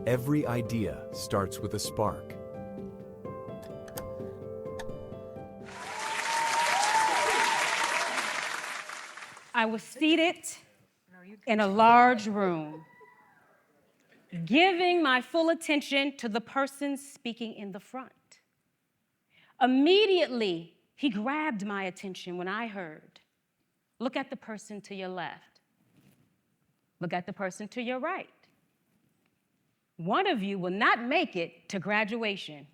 Every idea starts with a spark. I was seated in a large room, giving my full attention to the person speaking in the front. Immediately, he grabbed my attention when I heard, "Look at the person to your left. Look at the person to your right. One of you will not make it to graduation."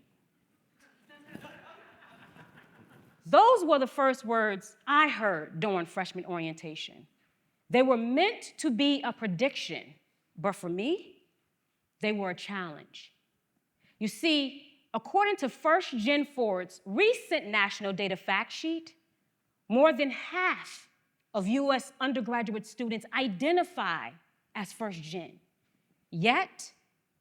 Those were the first words I heard during freshman orientation. They were meant to be a prediction, but for me, they were a challenge. You see, according to First Gen Forward's recent national data fact sheet, more than half of US undergraduate students identify as first gen. Yet,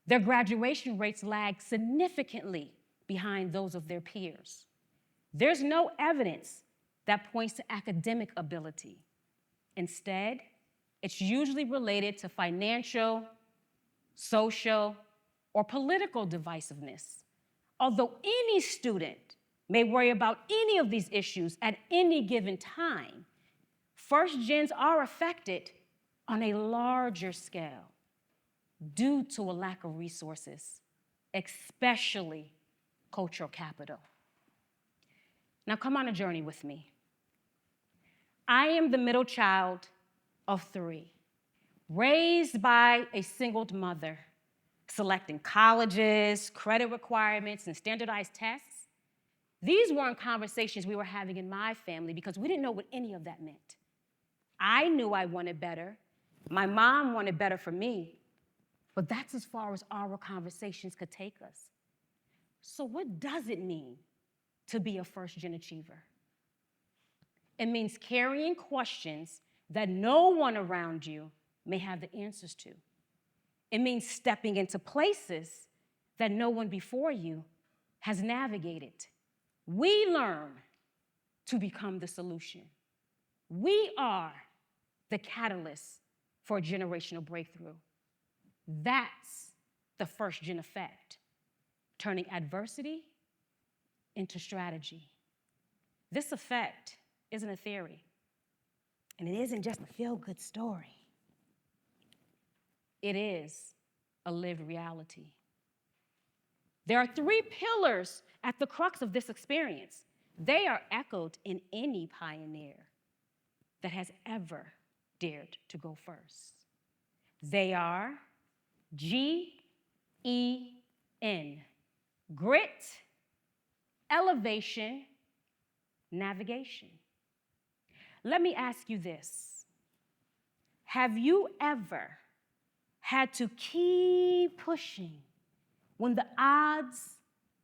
their graduation rates lag significantly behind those of their peers. There's no evidence that points to academic ability. Instead, it's usually related to financial, social, or political divisiveness. Although any student may worry about any of these issues at any given time, first gens are affected on a larger scale due to a lack of resources, especially cultural capital. Now come on a journey with me. I am the middle child of 3, raised by a single mother, selecting colleges, credit requirements, and standardized tests. These weren't conversations we were having in my family because we didn't know what any of that meant. I knew I wanted better. My mom wanted better for me, but that's as far as our conversations could take us. So what does it mean to be a first-gen achiever? It means carrying questions that no one around you may have the answers to. It means stepping into places that no one before you has navigated. We learn to become the solution. We are the catalyst for a generational breakthrough. That's the first-gen effect, turning adversity into strategy. This effect isn't a theory, and it isn't just a feel-good story. It is a lived reality. There are 3 pillars at the crux of this experience. They are echoed in any pioneer that has ever dared to go first. They are GEN, grit, elevation, navigation. Let me ask you this. Have you ever had to keep pushing when the odds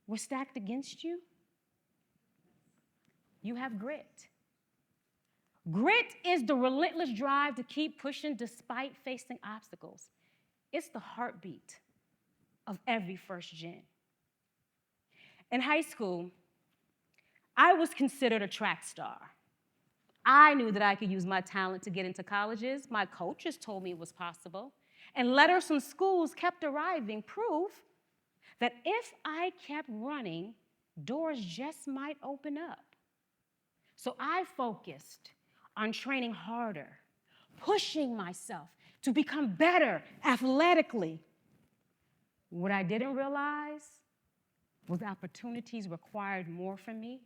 were stacked against you? You have grit. Grit is the relentless drive to keep pushing despite facing obstacles. It's the heartbeat of every first gen. In high school, I was considered a track star. I knew that I could use my talent to get into colleges. My coaches told me it was possible. And letters from schools kept arriving, proof that if I kept running, doors just might open up. So I focused on training harder, pushing myself to become better athletically. What I didn't realize was opportunities required more from me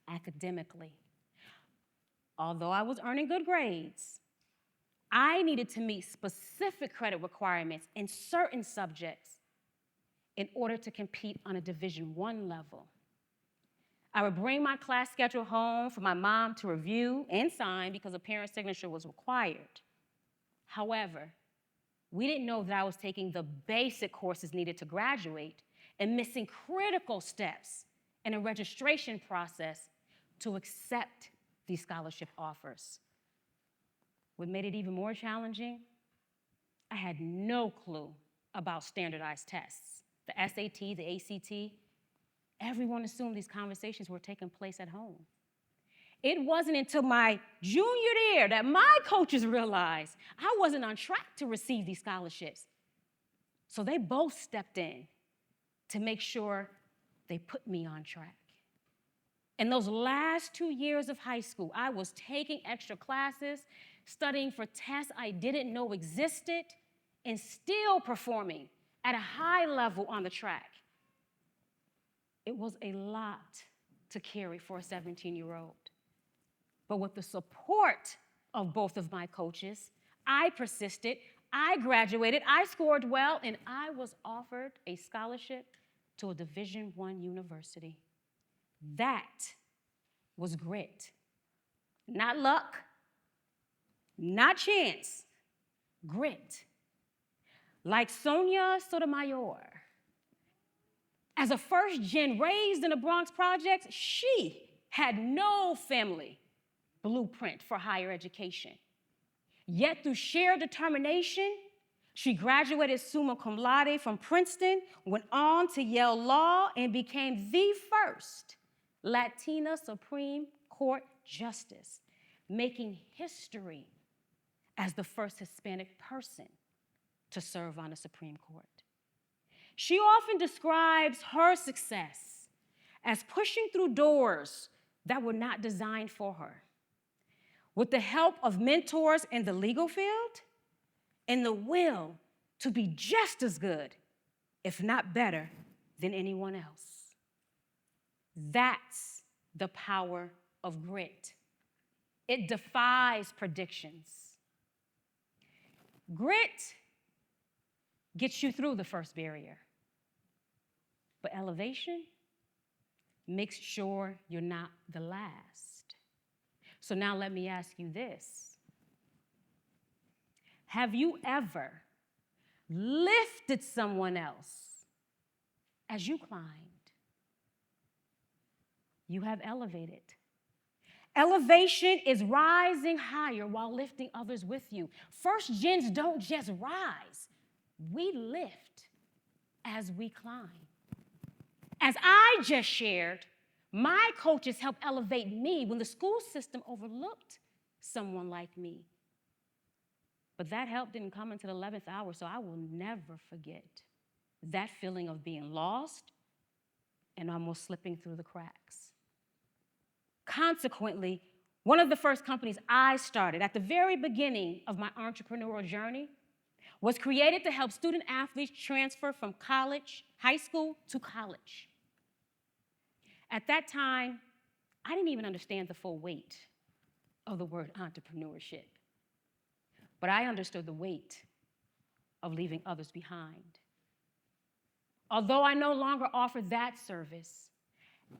academically. Although I was earning good grades, I needed to meet specific credit requirements in certain subjects in order to compete on a Division I level. I would bring my class schedule home for my mom to review and sign because a parent's signature was required. However, we didn't know that I was taking the basic courses needed to graduate and missing critical steps in a registration process to accept these scholarship offers. What made it even more challenging? I had no clue about standardized tests, the SAT, the ACT. Everyone assumed these conversations were taking place at home. It wasn't until my junior year that my coaches realized I wasn't on track to receive these scholarships. So they both stepped in to make sure they put me on track. In those last 2 years of high school, I was taking extra classes, studying for tests I didn't know existed, and still performing at a high level on the track. It was a lot to carry for a 17-year-old. But with the support of both of my coaches, I persisted, I graduated, I scored well, and I was offered a scholarship to a Division I university. That was grit. Not luck, not chance, grit. Like Sonia Sotomayor, as a first gen raised in the Bronx projects, she had no family blueprint for higher education. Yet through sheer determination, she graduated summa cum laude from Princeton, went on to Yale Law, and became the first Latina Supreme Court Justice, making history as the first Hispanic person to serve on the Supreme Court. She often describes her success as pushing through doors that were not designed for her, with the help of mentors in the legal field and the will to be just as good, if not better, than anyone else. That's the power of grit. It defies predictions. Grit gets you through the first barrier, but elevation makes sure you're not the last. So now let me ask you this. Have you ever lifted someone else as you climbed? You have elevated. Elevation is rising higher while lifting others with you. First gens don't just rise. We lift as we climb. As I just shared, my coaches helped elevate me when the school system overlooked someone like me. But that help didn't come until the 11th hour, so I will never forget that feeling of being lost and almost slipping through the cracks. Consequently, one of the first companies I started at the very beginning of my entrepreneurial journey was created to help student athletes transfer from high school to college. At that time, I didn't even understand the full weight of the word entrepreneurship, but I understood the weight of leaving others behind. Although I no longer offer that service,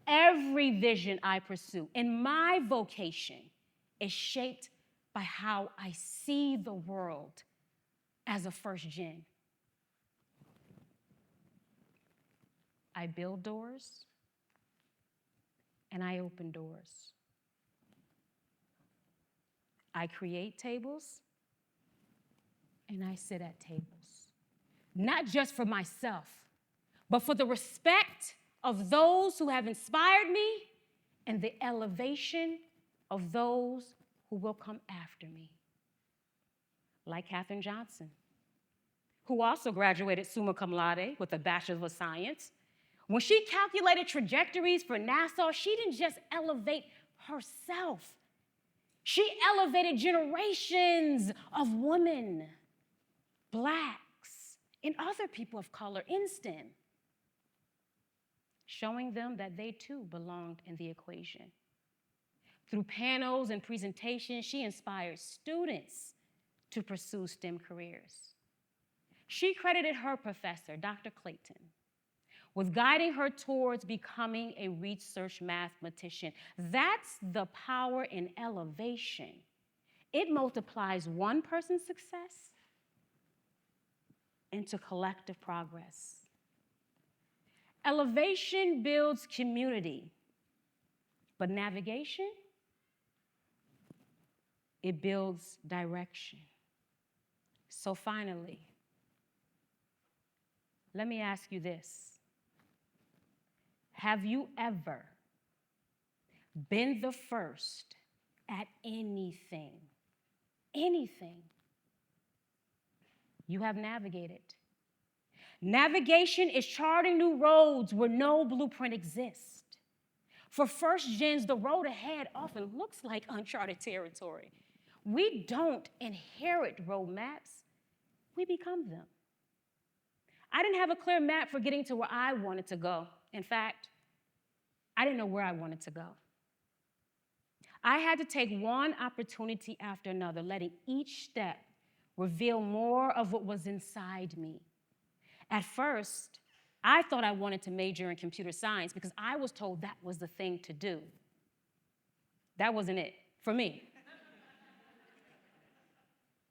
every vision I pursue in my vocation is shaped by how I see the world as a first gen. I build doors and I open doors. I create tables and I sit at tables. Not just for myself, but for the respect of those who have inspired me and the elevation of those who will come after me. Like Katherine Johnson, who also graduated summa cum laude with a Bachelor of Science. When she calculated trajectories for NASA, she didn't just elevate herself. She elevated generations of women, Blacks, and other people of color in STEM, showing them that they too belonged in the equation. Through panels and presentations, she inspired students to pursue STEM careers. She credited her professor, Dr. Clayton, with guiding her towards becoming a research mathematician. That's the power in elevation. It multiplies one person's success into collective progress. Elevation builds community, but navigation, it builds direction. So finally, let me ask you this. Have you ever been the first at anything? Anything you have navigated? Navigation is charting new roads where no blueprint exists. For first gens, the road ahead often looks like uncharted territory. We don't inherit roadmaps, we become them. I didn't have a clear map for getting to where I wanted to go. In fact, I didn't know where I wanted to go. I had to take one opportunity after another, letting each step reveal more of what was inside me. At first, I thought I wanted to major in computer science because I was told that was the thing to do. That wasn't it for me.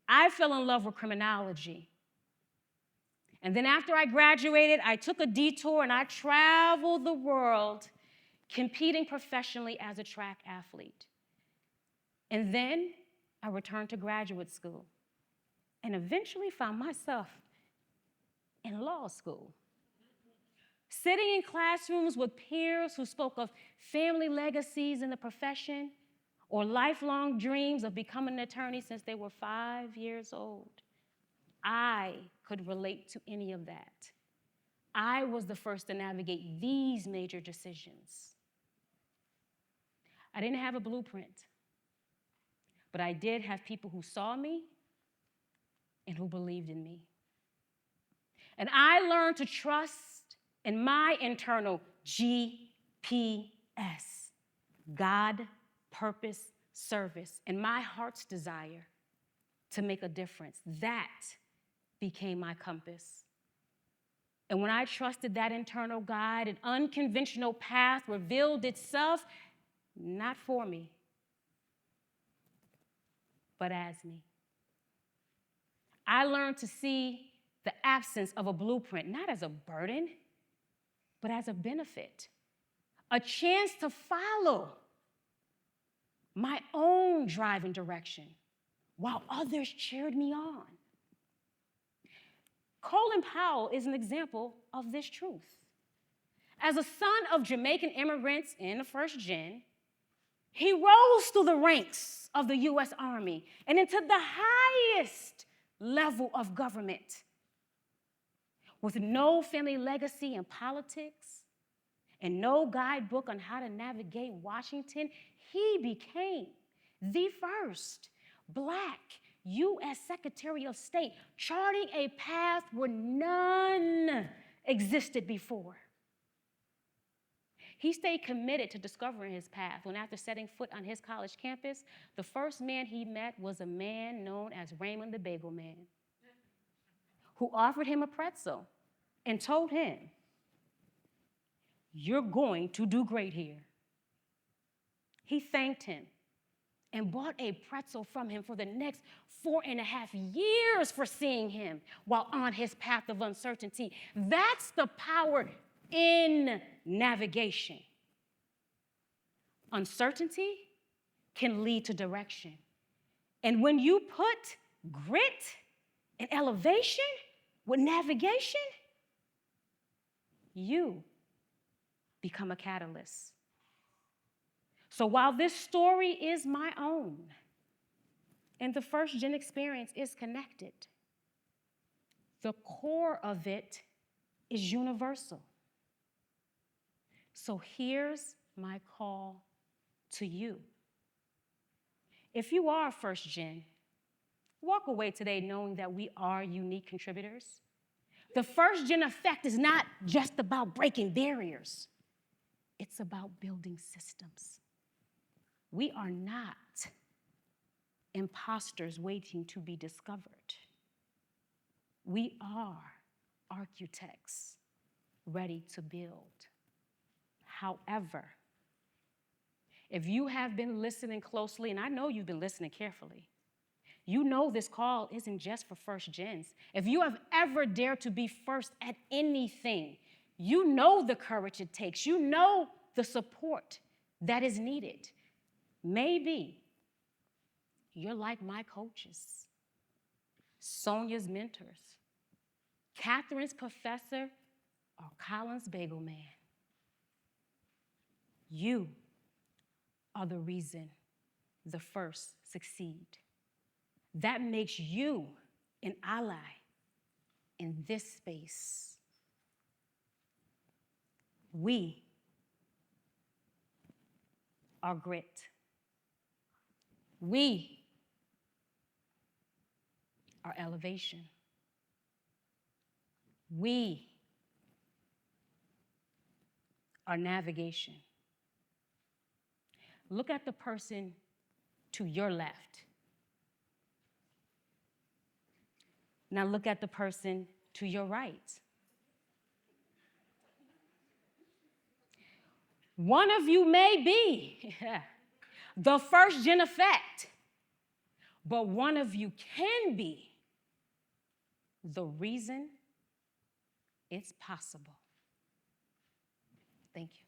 I fell in love with criminology. And then after I graduated, I took a detour and I traveled the world competing professionally as a track athlete. And then I returned to graduate school and eventually found myself in law school, sitting in classrooms with peers who spoke of family legacies in the profession or lifelong dreams of becoming an attorney since they were 5 years old. I could relate to any of that. I was the first to navigate these major decisions. I didn't have a blueprint, but I did have people who saw me and who believed in me. And I learned to trust in my internal GPS, God, purpose, service, and my heart's desire to make a difference. That became my compass. And when I trusted that internal guide, an unconventional path revealed itself, not for me, but as me. I learned to see the absence of a blueprint, not as a burden, but as a benefit, a chance to follow my own drive and direction while others cheered me on. Colin Powell is an example of this truth. As a son of Jamaican immigrants in the first gen, he rose through the ranks of the U.S. Army and into the highest level of government. With no family legacy in politics and no guidebook on how to navigate Washington, he became the first Black U.S. Secretary of State, charting a path where none existed before. He stayed committed to discovering his path when, after setting foot on his college campus, the first man he met was a man known as Raymond the Bagel Man, who offered him a pretzel and told him, "You're going to do great here." He thanked him and bought a pretzel from him for the next 4.5 years for seeing him while on his path of uncertainty. That's the power in navigation. Uncertainty can lead to direction. And when you put grit and elevation with navigation, you become a catalyst. So while this story is my own and the first gen experience is connected, the core of it is universal. So here's my call to you. If you are first gen, walk away today knowing that we are unique contributors. The first gen effect is not just about breaking barriers. It's about building systems. We are not imposters waiting to be discovered. We are architects ready to build. However, if you have been listening closely, and I know you've been listening carefully, you know this call isn't just for first gens. If you have ever dared to be first at anything, you know the courage it takes. You know the support that is needed. Maybe you're like my coaches, Sonia's mentors, Catherine's professor, or Colin's bagel man. You are the reason the first succeed. That makes you an ally in this space. We are grit. We are elevation. We are navigation. Look at the person to your left. Now look at the person to your right. One of you may be the first gen effect, but one of you can be the reason it's possible. Thank you.